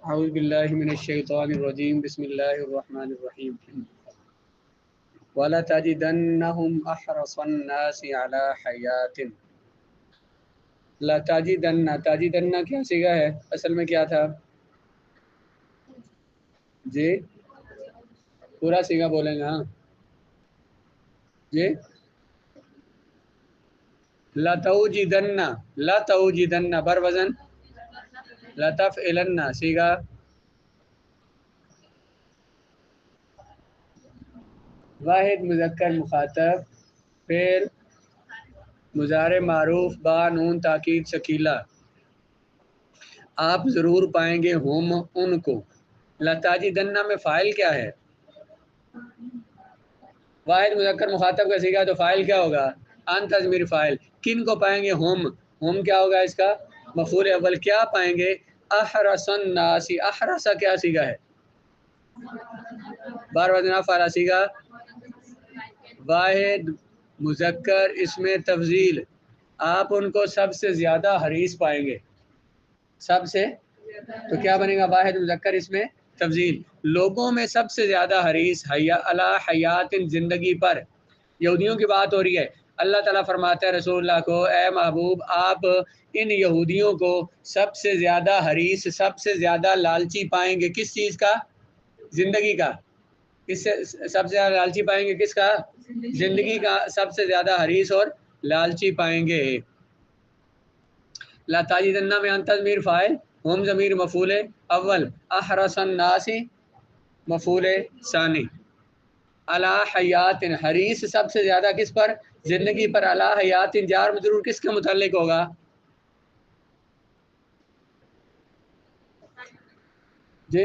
اعوذ باللہ من الشیطان الرجیم بسم اللہ الرحمن الرحیم وَلَتَجِدَنَّهُمْ أَحْرَصَ النَّاسِ عَلَى حَيَاتٍ لَتَجِدَنَّ تَجِدَنَّ کیا صیغہ ہے؟ اصل میں کیا تھا؟ جی پورا صیغہ بولیں گے ہاں جی لَتَوْجِدَنَّ لَتَوْجِدَنَّ بر وزن لَتَفْعِلَنَّ صیغہ واحد مذکر مخاطب فعل مضارع معروف با نون تاکید ثقیلہ آپ ضرور پائیں گے ہم ان کو لتاجدن میں فاعل کیا ہے؟ واحد مذکر مخاطب کا صیغہ تو فاعل کیا ہوگا؟ ان تضمیر فاعل کن کو پائیں گے؟ ہم کیا ہوگا اس کا مفعول اول کیا پائیں گے؟ احرس الناس احرس کیا صیغہ ہے؟ بار وزن فعل صیغہ واحد مذکر اس میں تفضیل آپ ان کو سب سے زیادہ حریص پائیں گے سب سے تو کیا بنے گا؟ واحد مذکر اس میں تفضیل لوگوں میں سب سے زیادہ حریص علی حیات زندگی پر یہودیوں کی بات ہو رہی ہے اللہ تعالیٰ فرماتا ہے رسول اللہ کو اے محبوب آپ ان یہودیوں کو سب سے زیادہ حریص سب سے زیادہ لالچی پائیں گے کس چیز کا؟ زندگی کا کس سے سب سے زیادہ لالچی پائیں گے؟ کس کا؟ زندگی کا سب سے زیادہ حریص اور لالچی پائیں گے لا تاجدن میں ان تضمیر فاعل ہم ضمیر مفعول اول احرس الناس مفعول ثانی علی حیات حریص سب سے زیادہ کس پر؟ زندگی پر علی حیات جار مجرور کس کے متعلق ہوگا؟ جی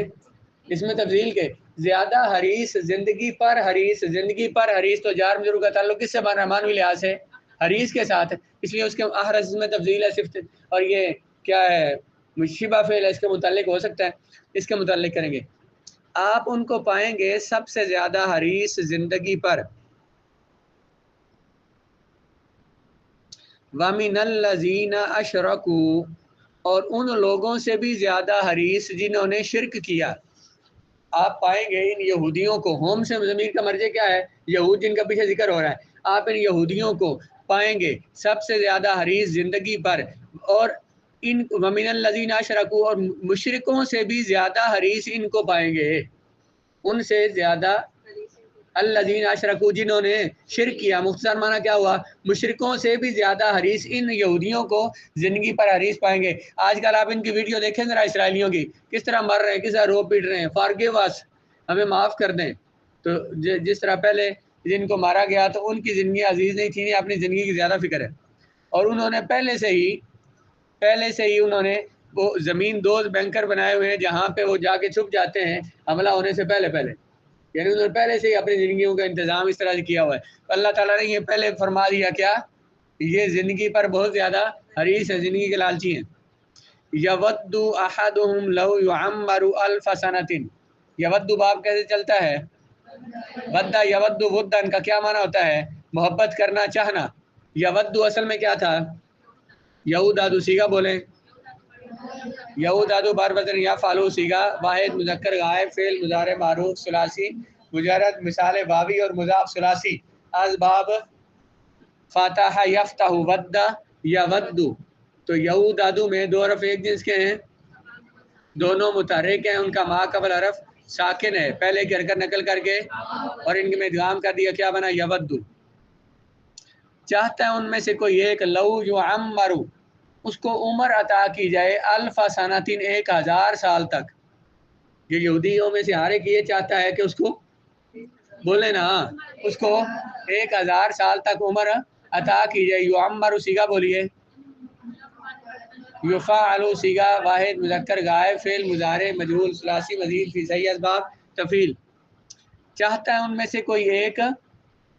اس میں تفضیل کے زیادہ حریص زندگی پر حریص تو جار مجرور کا تعلق کس سے بن رہا ہے؟ معنوی لحاظ سے حریص کے ساتھ اس لیے اس کے احرس میں تفضیل ہے صفت اور یہ کیا ہے؟ مشبہ فعل ہے اس کے متعلق ہو سکتا ہے اس کے متعلق کریں گے آپ ان کو پائیں گے سب سے زیادہ حریص زندگی پر وَمِنَ الَّذِينَ أَشْرَكُوا اور ان لوگوں سے بھی زیادہ حریص جنہوں نے شرک کیا آپ پائیں گے ان یہودیوں کو ہوم سے ضمیر کا مرجع کیا ہے؟ یہود جن کا پیچھے ذکر ہو رہا ہے آپ ان یہودیوں کو پائیں گے سب سے زیادہ حریص زندگی پر اور ان وَمِنَ الَّذِينَ أَشْرَكُوا اور مشرکوں سے بھی زیادہ حریص ان کو پائیں گے ان سے زیادہ الذین اشرکوا جنہوں نے شرک کیا مختصر معنی کیا ہوا؟ مشرکوں سے بھی زیادہ حریص ان یہودیوں کو زندگی پر حریص پائیں گے آج کل آپ ان کی ویڈیو دیکھیں ذرا اسرائیلیوں کی کس طرح مر رہے ہیں کس طرح رو پیٹ رہے ہیں فارگیو اس ہمیں معاف کر دیں تو جس طرح پہلے جن کو مارا گیا تو ان کی زندگی عزیز نہیں تھی اپنی زندگی کی زیادہ فکر ہے اور انہوں نے پہلے سے ہی انہوں نے وہ زمین دوز بینکر بنائے ہوئے ہیں جہاں پہ وہ جا کے چھپ جاتے ہیں حملہ ہونے سے پہلے یعنی انہوں نے پہلے سے ہی اپنی زندگیوں کا انتظام اس طرح سے کیا ہوا ہے تو اللہ تعالیٰ نے یہ پہلے فرما دیا کیا یہ زندگی پر بہت زیادہ حریص ہے زندگی کے لالچی ہیں یود احدہم لو یعمر الف سنۃ یود باب کیسے چلتا ہے؟ ودہ یود ودن کا کیا معنی ہوتا ہے؟ محبت کرنا چاہنا یود اصل میں کیا تھا؟ یہودادو صیغہ بولیں یہودادو بار وزن یا فالو صیغہ واحد مذکر غائب فعل مضارع معروف ثلاثی مجرد مثال واوی اور مضاف ثلاثی اسباب فتح یفتح ود یود تو یہودادو میں دو حرف ایک جنس کے ہیں دونوں متحرک ہیں ان کا ما قبل حرف ساکن ہے پہلے کی حرکت نقل کر کے اور ان میں ادغام کر دیا کیا بنا؟ یود چاہتا ہے ان میں سے کوئی ایک لو یعمر اس کو عمر عطا کی جائے الف سنتین 1000 سال تک یہ یہودیوں میں سے ہر ایک یہ چاہتا ہے کہ اس کو بولے نا اس کو 1000 سال تک عمر عطا کی جائے یعمر صیغہ بولیے یفعل صیغہ واحد مذکر غائب فعل مضارع مجہول ثلاثی مزید فی صحیح اسباب تفعیل چاہتا ہے ان میں سے کوئی ایک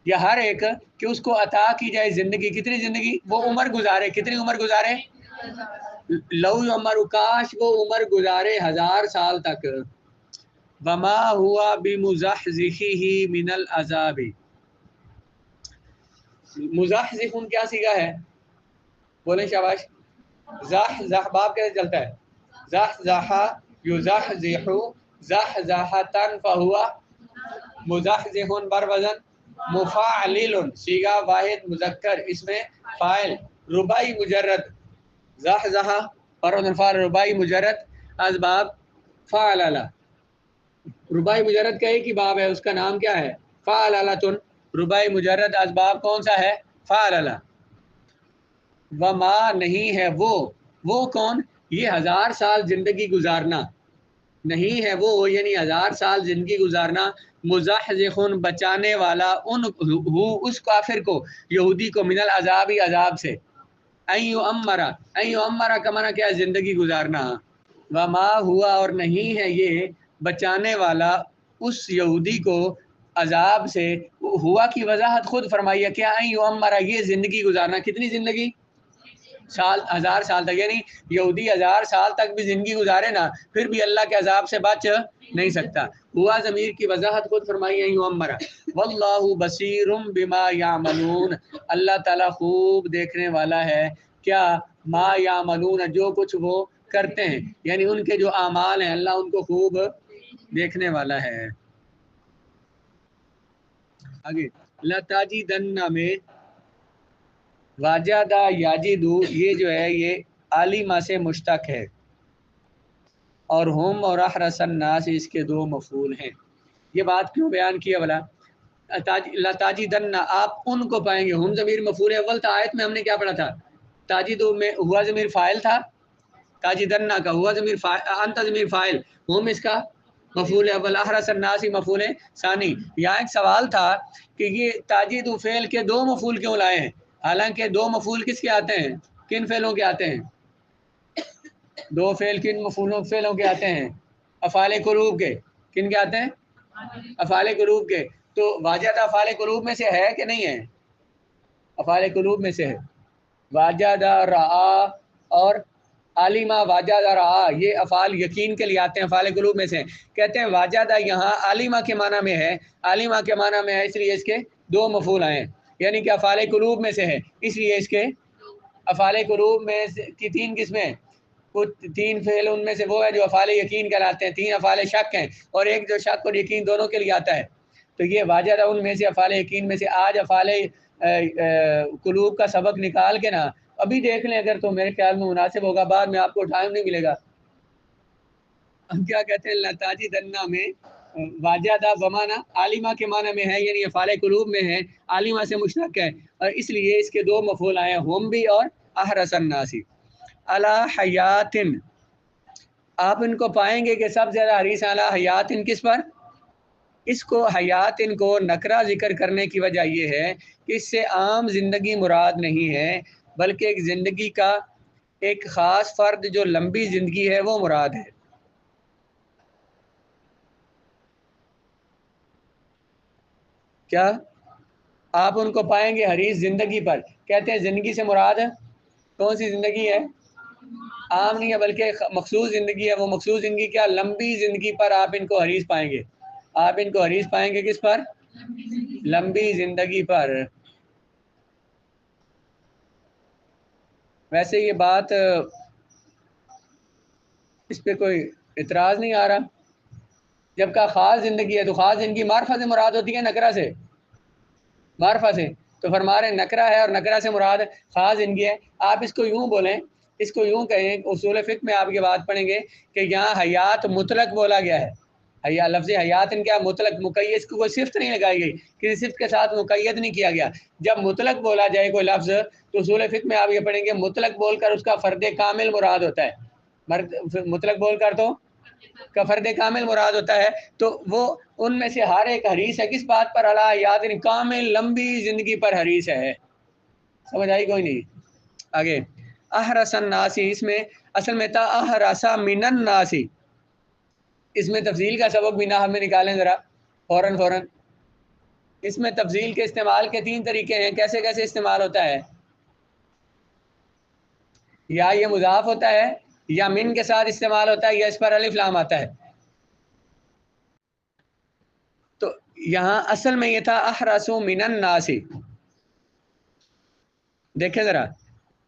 یا ہر ایک کہ اس کو عطا کی جائے زندگی کتنی زندگی؟ وہ عمر گزارے کتنی عمر گزارے؟ لو عمر کاش وہ عمر گزارے 1000 سال تک وما ہوا بمزحزحہ من العذاب مزحزح کیا صیغہ ہے؟ بولیں شاباش زح باب کیسے چلتا ہے؟ زح युज़हज़िहु ज़हज़हतन फहुवा मुज़हज़िहुन बर वज़न मुफ़ाअलिलुन, सीगा वाहिद मुज़क्कर, इसमें फ़ाइल, रुबाई मुजर्रद, ज़हज़हा पर वज़न फ़ाइल, रुबाई मुजर्रद, असबाब फ़अलला। रुबाई मुजर्रद का एक ही बाब है, उसका नाम क्या है? फ़अललतुन। रुबाई मुजर्रद असबाब कौन सा है? फ़अलला। वमा नहीं है वो कौन? ये 1000 साल जिंदगी गुजारना, नहीं है वो यानी 1000 साल जिंदगी गुजारना, मुज़हज़िहुन बचाने वाला, उस काफिर को, यहूदी को, मिनल अज़ाबी अज़ाब से, अम्मरा का माना क्या है? जिंदगी गुजारना। वमा हुआ और नहीं है ये बचाने वाला उस यहूदी को अज़ाब से। हुआ की वजाहत खुद फरमाइए, क्या अम्मरा, ये जिंदगी गुजारना, कितनी जिंदगी? साल, 1000 साल तक, यानी यहूदी 1000 साल तक भी जिंदगी गुजारे ना, फिर भी अल्लाह के अजाब से बच नहीं सकता। हुआ ज़मीर की वजाहत खुद फरमाई उम्मरा। वल्लाहु बसीरुम बिमा यामलून, अल्लाह ताला खूब देखने वाला है क्या? मा यामलून, जो कुछ वो करते हैं, यानी उनके जो आमाल हैं अल्लाह उनको खूब देखने वाला है। आगे लताजिदन्ना में वाजादा याजिदू, ये जो है ये आलिमा से मुश्तक है, और हम और अहरसन नास इसके दो मफूल हैं। ये बात क्यों बयान किया भला? लताजिदन्ना, आप उनको पाएंगे, हम ज़मीर मफूल अव्वल था। आयत में हमने क्या पढ़ा था? ताजिदू में हुआ ज़मीर फ़ाइल था, ताजिदन्ना का हुआ ज़मीर अंत ज़मीर फ़ाइल, हम इसका मफूल अव्वल, अहरसन नास ही मफूल सानी। यहाँ एक सवाल था कि ये ताजिदू फ़ेल के दो मफूल क्यों लाए हैं? हालांकि दो मफूल किसके आते हैं? किन फ़ेलों के आते हैं? दो फ़ेल किन फ़ेलों के आते हैं? अफ़ाले कुरूब के। किन के आते हैं? अफ़ाले कुरूब के। तो वाजद अफ़ाले कुरूब में से है कि नहीं है? अफ़ाले कुरूब में से है। वाजदा रआ और आलिमा वाजदा रआ, ये अफ़ाल यकीन के लिए आते हैं, अफ़ाले कुरूब में से। कहते हैं वाजदा यहाँ आलिमा के माना में है, आलिमा के माना में है, इसलिए इसके दो मफूल आए, यानी कि अफ़ाले कुरूब में से है, इसलिए इसके अफ़ाले कुरूब में की तीन किस्में, कुछ तीन फेल उनमें से वो है जो अफ़ाले यकीन कहलाते हैं, तीन अफ़ाले शक हैं, और एक जो शक और यकीन दोनों के लिए आता है। तो ये वाजदा उनमें से, अफ़ाले यकीन में से। आज अफ़ाले कुलूब का सबक निकाल के ना अभी देख लें अगर, तो मेरे ख्याल में मुनासिब होगा, बाद में आपको टाइम नहीं मिलेगा। हम क्या कहते हैं? लताजी दन्ना में वाजदा बमाना आलिमा के माना में है, यानी अफ़ाले कुलूब में है, आलिमा से मुश्तक है, और इसलिए इसके दो मफूल आए, हम भी और अहरसन नासी। अला हयातिन, आप इनको पाएंगे कि सब ज़्यादा हरीस अला हयातिन, किस पर? इसको हयातिन को नकरा जिक्र करने की वजह यह है कि इससे आम ज़िंदगी मुराद नहीं है, बल्कि एक ज़िंदगी का एक ख़ास फ़र्द जो लंबी ज़िंदगी है वो मुराद है। क्या आप उनको पाएंगे हरीस ज़िंदगी पर? कहते हैं ज़िंदगी से मुराद है कौन सी ज़िंदगी है? आम नहीं है, बल्कि मखसूस ज़िंदगी है। वो मखसूस ज़िंदगी क्या? लंबी ज़िंदगी पर आप इनको हरीस पाएंगे। आप इनको हरीस पाएंगे किस पर? लंबी ज़िंदगी पर। वैसे ये बात, इस पर कोई इतराज़ नहीं आ रहा। जब का ख़ास ज़िंदगी है तो ख़ास ज़िंदगी मार्फा से मुराद होती है, नकरा से? मार्फा से। तो फरमा रहे नकरा है और नकरा से मुराद ख़ास ज़िंदगी है। आप इसको यूँ बोलें, इसको यूँ कहें, उसूल फ़िक़्ह में आप ये बात पढ़ेंगे कि यहाँ हयात मुतलक बोला गया है। हया लफ्ज़ हयात इनका मुतलक, मुक़य्यद को कोई सिफ़त नहीं लगाई गई, किसी सिफ़त के साथ मुक़य्यद नहीं किया गया। जब मुतलक बोला जाए कोई लफ्ज़, तो उसूल फ़िक़्ह में आप ये पढ़ेंगे मुतलक बोल कर उसका फ़र्द कामिल मुराद होता है। मुतलक बोल कर तो का फ़र्द कामिल मुराद होता है। तो वो उनमें से हर एक हरीस है किस बात पर? अला याद कामिल, लंबी ज़िंदगी पर हरीस है। समझ आई कोई नहीं? आगे अहरसन नासी, इसमें असल में था अहरसा मिनन नासी। इसमें तफजील का सबक भी ना हमें निकालें ज़रा फ़ौरन। इसमें तफजील के इस्तेमाल के तीन तरीके हैं। कैसे कैसे इस्तेमाल होता है? या ये मुज़ाफ होता है, या मिन के साथ इस्तेमाल होता है, या इस पर अलिफ लाम आता है। तो यहाँ असल में ये था अहरसु मिनन नासी। देखें ज़रा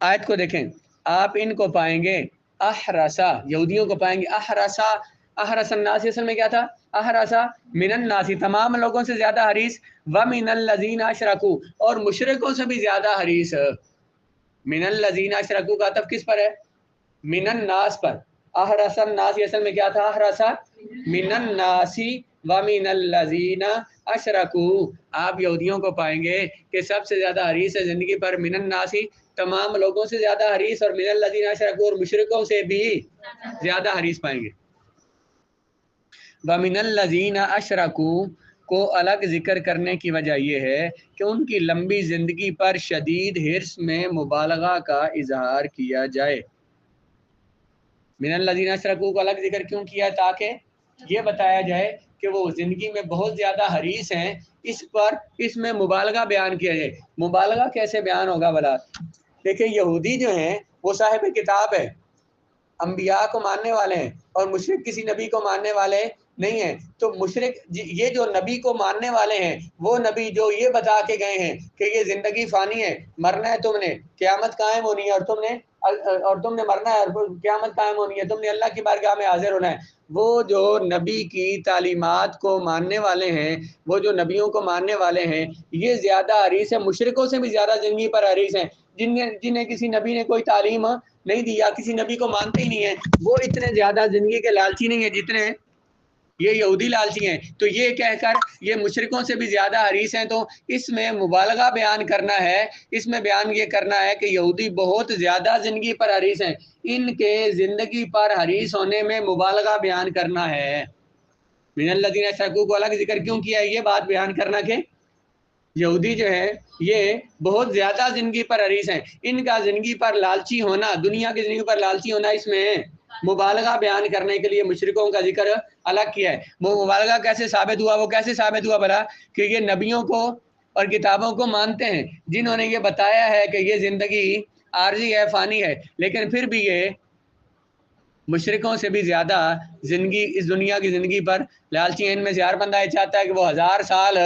आयत को देखें, आप इनको पाएंगे احرسا یہودیوں کو پائیں گے، احرسا احرس الناس اصل میں کیا تھا؟ احرسا من الناس تمام لوگوں سے زیادہ حریص، ومن الذین اشرکوا اور مشرکوں سے بھی زیادہ حریص۔ من الذین اشرکوا کا عطف کس پر ہے؟ من الناس پر۔ احرس الناس اصل میں کیا تھا؟ احرسا من الناس ومن الذین اشرکوا۔ آپ یہودیوں کو پائیں گے کہ سب سے زیادہ حریص ہے زندگی پر من الناس تمام لوگوں سے زیادہ حریص، اور من الذین اشرکوا اور مشرکوں سے بھی زیادہ حریص پائیں گے۔ وَمِنَ الَّذِينَ أَشْرَكُوا کو الگ ذکر کرنے کی وجہ یہ ہے کہ ان کی لمبی زندگی پر شدید حرص میں مبالغہ کا اظہار کیا جائے۔ من الذین اشرکوا کو الگ ذکر کیوں کیا؟ تاکہ یہ بتایا جائے کہ وہ زندگی میں بہت زیادہ حریص ہیں، اس میں مبالغہ بیان کیا جائے۔ مبالغہ کیسے بیان ہوگا بھلا؟ دیکھیں یہودی جو ہیں وہ صاحب کتاب ہے، انبیاء کو ماننے والے ہیں، اور مشرک کسی نبی کو ماننے والے نہیں ہیں۔ تو مشرک یہ جو نبی کو ماننے والے ہیں، وہ نبی جو یہ بتا کے گئے ہیں کہ یہ زندگی فانی ہے، مرنا ہے تم نے، قیامت قائم ہونی ہے، اور تم نے مرنا ہے اور قیامت قائم ہونی ہے، تم نے اللہ کی بارگاہ میں حاضر ہونا ہے، وہ جو نبی کی تعلیمات کو ماننے والے ہیں، وہ جو نبیوں کو ماننے والے ہیں، یہ زیادہ حریص ہیں، مشرکوں سے بھی زیادہ زندگی پر حریص ہیں۔ جنہیں کسی نبی نے کوئی تعلیم نہیں دیا، کسی نبی کو مانتے ہی نہیں ہیں، وہ اتنے زیادہ زندگی کے لالچی نہیں ہیں جتنے یہ یہودی لالچی ہیں۔ تو یہ کہہ کر یہ مشرکوں سے بھی زیادہ حریص ہیں، تو اس میں مبالغہ بیان کرنا ہے، اس میں بیان یہ کرنا ہے کہ یہودی بہت زیادہ زندگی پر حریص ہیں، ان کے زندگی پر حریص ہونے میں مبالغہ بیان کرنا ہے۔ من الذین اشرکوا کو الگ ذکر کیوں کیا ہے؟ یہ بات بیان کرنا کہ یہودی جو ہے یہ بہت زیادہ زندگی پر حریص ہیں، ان کا زندگی پر لالچی ہونا، دنیا کی زندگی پر لالچی ہونا، اس میں مبالغہ بیان کرنے کے لیے مشرکوں کا ذکر الگ کیا ہے۔ وہ مبالغہ کیسے ثابت ہوا؟ وہ کیسے ثابت ہوا بھلا؟ کہ یہ نبیوں کو اور کتابوں کو مانتے ہیں جنہوں نے یہ بتایا ہے کہ یہ زندگی عارضی ہے، فانی ہے، لیکن پھر بھی یہ مشرکوں سے بھی زیادہ زندگی اس دنیا کی زندگی پر لالچی ہیں۔ ان میں سے ہر بندہ یہ چاہتا ہے کہ وہ 1000 سال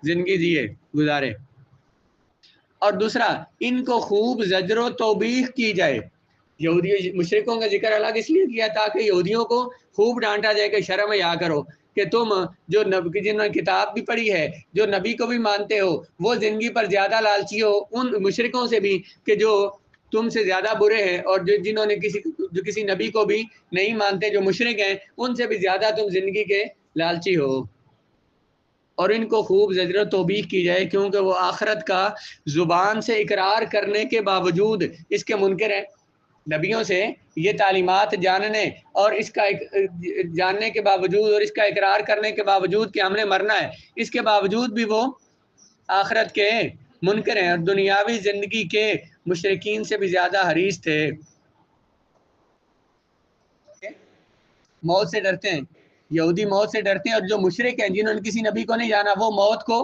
زندگی جیے گزارے۔ اور دوسرا، ان کو خوب زجر و توبیخ کی جائے۔ یہودی مشرکوں کا ذکر الگ اس لیے کیا تاکہ یہودیوں کو خوب ڈانٹا جائے کہ شرم یا کرو کہ تم جو جنہوں نے کتاب بھی پڑھی ہے، جو نبی کو بھی مانتے ہو، وہ زندگی پر زیادہ لالچی ہو ان مشرکوں سے بھی کہ جو تم سے زیادہ برے ہیں، اور جنہوں نے کسی نبی کو بھی نہیں مانتے، جو مشرک ہیں، ان سے بھی زیادہ تم زندگی کے لالچی ہو۔ اور ان کو خوب زجر و توبیخ کی جائے کیونکہ وہ آخرت کا زبان سے اقرار کرنے کے باوجود اس کے منکر ہیں۔ نبیوں سے یہ تعلیمات جاننے اور اس کا جاننے کے باوجود اور اس کا اقرار کرنے کے باوجود کہ ہم نے مرنا ہے، اس کے باوجود بھی وہ آخرت کے منکر ہیں اور دنیاوی زندگی کے مشرکین سے بھی زیادہ حریص تھے۔ موت سے ڈرتے ہیں، یہودی موت سے ڈرتے ہیں، اور جو مشرک ہیں جنہوں نے کسی نبی کو نہیں جانا، وہ موت کو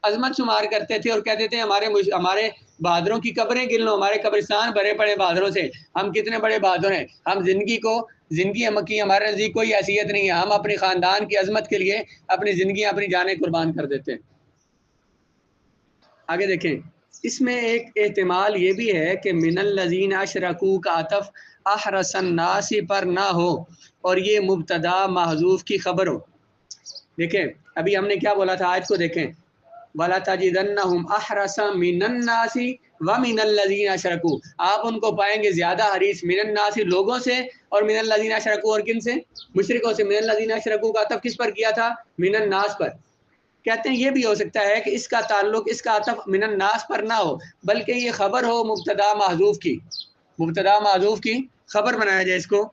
عظمت شمار کرتے تھے اور کہتے تھے ہمارے بہادروں کی قبریں گن لو، ہمارے قبرستان بھرے پڑے بہادروں سے، ہم کتنے بڑے بہادر ہیں، ہم زندگی کی ہمارے نزدیک کوئی حیثیت نہیں ہے، ہم اپنے خاندان کی عظمت کے لیے اپنی زندگیاں اپنی جانیں قربان کر دیتے ہیں۔ آگے دیکھیں، اس میں ایک احتمال یہ بھی ہے کہ من الذین اشرکوا کا عطف احرس الناس پر نہ ہو اور یہ مبتدا محذوف کی خبر ہو۔ دیکھیں ابھی ہم نے کیا بولا تھا، آیت کو دیکھیں، وَلَتَجِدَنَّهُمْ أَحْرَصَ مِنَ النَّاسِ وَمِنَ الَّذِينَ أَشْرَكُوا، آپ ان کو پائیں گے زیادہ حریص من الناس لوگوں سے اور من الذین اشرکوا اور کن سے؟ مشرکوں سے۔ من الذین اشرکوا کا عطف کس پر کیا تھا؟ من الناس پر۔ کہتے ہیں یہ بھی ہو سکتا ہے کہ اس کا تعلق، اس کا عطف من الناس پر نہ ہو بلکہ یہ خبر ہو مبتدا محذوف کی، مبتدا محذوف کی خبر بنایا جائے اس کو۔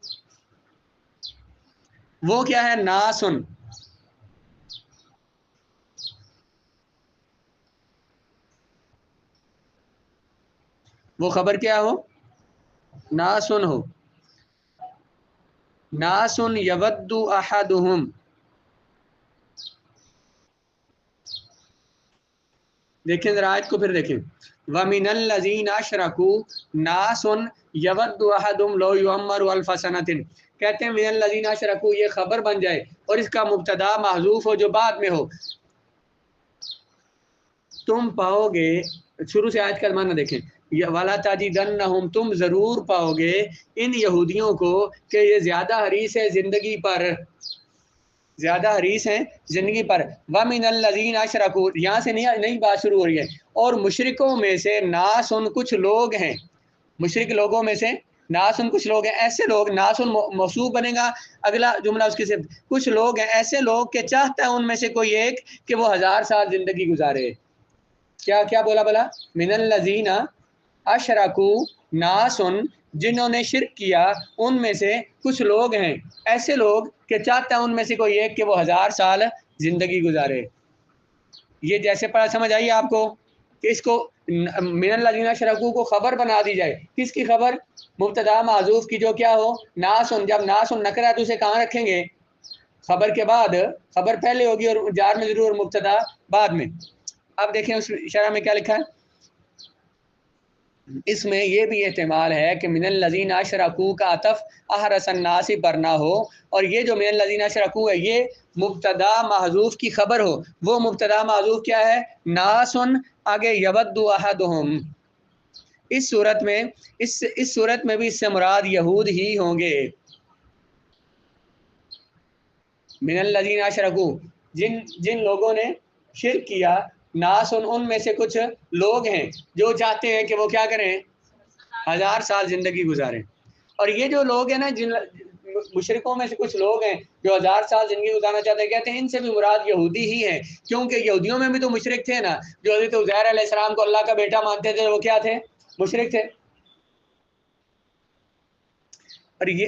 وہ کیا ہے؟ ناسن، وہ خبر کیا ہو؟ ناسن ہو، ناسن یود احدہم، دیکھیں ذرا آیت کو پھر دیکھیں، وَمِنَ الَّذِينَ أَشْرَكُوا نَاسٌ يَوَدُّ أَحَدُهُمْ لَوْ يُعَمَّرُ أَلْفَ سَنَةٍ، کہتے ہیں مِنَ الَّذِينَ أَشْرَكُوا یہ خبر بن جائے اور اس کا مبتدا محذوف ہو جو بعد میں ہو۔ تم پاؤ گے، شروع سے آیت کا معنی دیکھیں، वाला ताजिदन्नहुम, तुम ज़रूर पाओगे इन यहूदियों को कि ये ज़्यादा हरीस है ज़िंदगी पर, ज़्यादा हरीस हैं ज़िंदगी पर। वमिनल लज़ीना अशरकू, यहाँ से नई बात शुरू हो रही है। और मुशरिकों में से नासुन, कुछ लोग हैं, मुशरिक लोगों में से नासुन, कुछ लोग हैं ऐसे लोग, नासुन मौसूफ बनेगा अगला जुमला उसकी से, कुछ लोग हैं ऐसे लोग कि चाहता है उनमें से कोई एक कि वो 1000 साल ज़िंदगी गुजारे। क्या क्या बोला भला? मिनल लज़ीना अशरकू नासुन, जिन्होंने शिरक किया उनमें से कुछ लोग हैं ऐसे लोग कि चाहता है उनमें से कोई एक कि वो 1000 साल जिंदगी गुजारे। ये जैसे पढ़ा समझ आई आपको कि इसको मिनल लज़ीना अशरकू को खबर बना दी जाए। किसकी खबर? मुब्तदा माज़ूफ की, जो क्या हो? नासुन। जब नासुन नकरा तो उसे कहाँ रखेंगे? खबर के बाद, खबर पहले होगी और जार में जरूर मुब्तदा बाद में। अब देखें उस शरह में क्या लिखा है। इसमें यह भी एहतमाल है कि मिनल लज़ीना अशरकू का अतफ अहरसन नासी पर ना हो, और ये जो मिनल लज़ीना अशरकू है ये मुब्तदा महजूफ की खबर हो। वो मुब्तदा महजूफ क्या है? नासुन, आगे यवद्दु अहदुहुम। इस सूरत में भी इससे मुराद यहूद ही होंगे। मिनल लज़ीना अशरकू, जिन जिन लोगों ने शिरक किया, नासुन, उनमें से कुछ लोग हैं जो चाहते हैं कि वो क्या करें? 1000 साल जिंदगी गुजारें। और ये जो लोग हैं ना, जिन मुशरिकों में से कुछ लोग हैं जो 1000 साल जिंदगी गुजारना चाहते हैं, कहते हैं इनसे भी मुराद यहूदी ही हैं, क्योंकि यहूदियों में भी तो मुशरिक थे ना, जो हज़रत उज़ैर अलैहिस्सलाम को अल्लाह का बेटा मानते थे, वो क्या थे? मुशरिक थे। और ये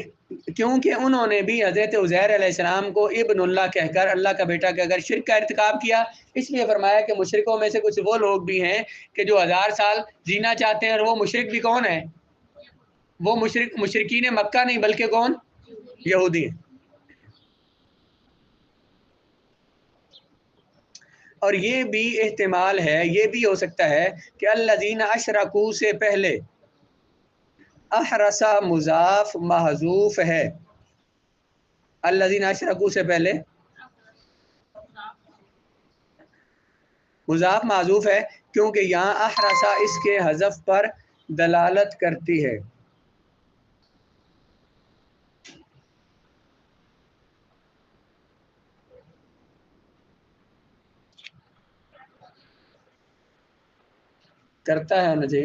क्योंकि उन्होंने भी हज़रत उज़ैर अलैहिस्सलाम को इब्नुल्लाह कहकर, अल्लाह का बेटा कहकर शिरक का इर्तिकाब किया। इसलिए फरमाया कि मुशरिकों में से कुछ वो लोग भी हैं कि जो 1000 साल जीना चाहते हैं। और वो मुशरिक भी कौन है? वो मुशरिकीन मक्का नहीं, बल्कि कौन? यहूदी हैं। और ये भी एहतिमाल है, ये भी हो सकता है कि अल्लज़ीना अशरकू से पहले अहरसा मुजाफ महजूफ है। अल्लज़ीना अशरकू से पहले मुजाफ महजूफ है, क्योंकि यहाँ अहरसा इसके हज़फ पर दलालत करती है। करता है मुझे।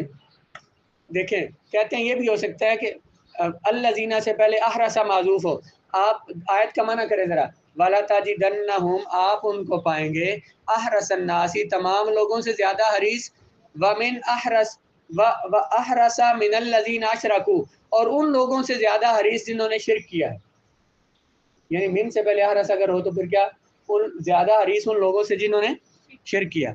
देखें, कहते हैं ये भी हो सकता है कि अल्लज़ीना से पहले अहरसा माजूफ हो। आप आयत का माना करें ज़रा। वाला ताजिदन्नहुम, आप उनको पाएंगे, अहरसन नासी, तमाम लोगों से ज़्यादा हरीस, वमिन अहरस व अहरसा मिनल लज़ीना अशरकू, और उन लोगों से ज़्यादा हरीस जिन्होंने शिरक किया है। यानी मिन से पहले अहरस अगर हो तो फिर क्या? उन ज़्यादा हरीस उन लोगों से जिन्होंने शिरक किया।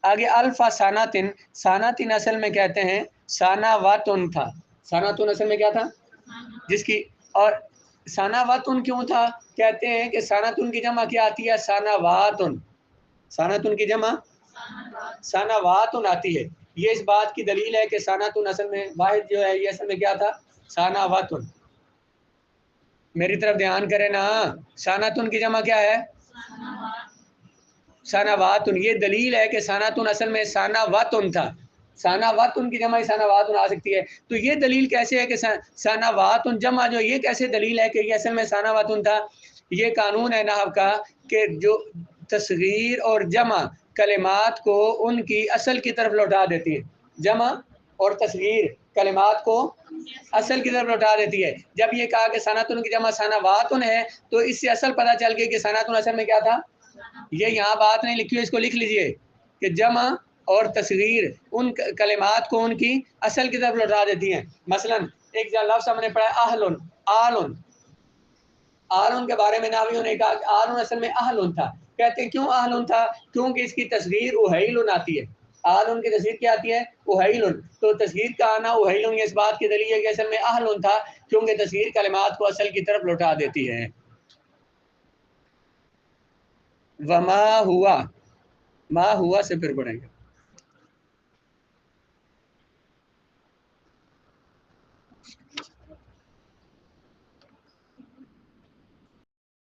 आगे अल्फा सानातिन, सानातिन असल में कहते हैं सानावातुन था। सानातुन असल में क्या था? जिसकी, और सानावातुन क्यों था? कहते हैं कि सानातुन की जमा क्या आती है? सानावातुन। सानातुन की जमा सानावातुन आती है। ये इस बात की दलील है कि सानातुन असल में वाहिद जो है, ये असल में क्या था? सानावातुन। मेरी तरफ ध्यान करें ना, सानातुन की जमा क्या है? सानावातुन। ये दलील है कि सानातुन असल में सानावातुन था। सानावातुन की जमा सानावातुन आ सकती है। तो ये दलील कैसे है कि सानावातुन जमा जो, ये कैसे दलील है कि ये असल में सानावातुन था? ये कानून है नहव का कि जो तस्गीर और जमा कलिमात को उनकी असल की तरफ लौटा देती है। जमा और तस्गीर कलिमात को असल की तरफ लौटा देती है। जब ये कहा कि सनातुन की जमा सनावातुन है, तो इससे असल पता चल गया कि सनातुन असल में क्या था। ये यहाँ बात नहीं लिखी हुई, इसको लिख लीजिए कि जमा और तस्गीर उन कलिमात को उनकी असल की तरफ लौटा देती हैं। मसलन एक लफ्ज़ हमने पढ़ा आहलुन, आलुन। आलुन के बारे में नावियों ने कहा कि आलुन असल में आहलुन था। कहते हैं क्यों आहलुन था? क्योंकि इसकी तस्गीर उहैलुन आती है। आलुन की तस्गीर क्या आती है? उहैलुन। तो तस्गीर का आना उहैलुन इस बात की दलील है कि असल में आहलुन था, क्योंकि तस्गीर कलिमात को असल की तरफ लौटा देती है। वमा हुआ, मा हुआ से फिर पढ़ेंगे।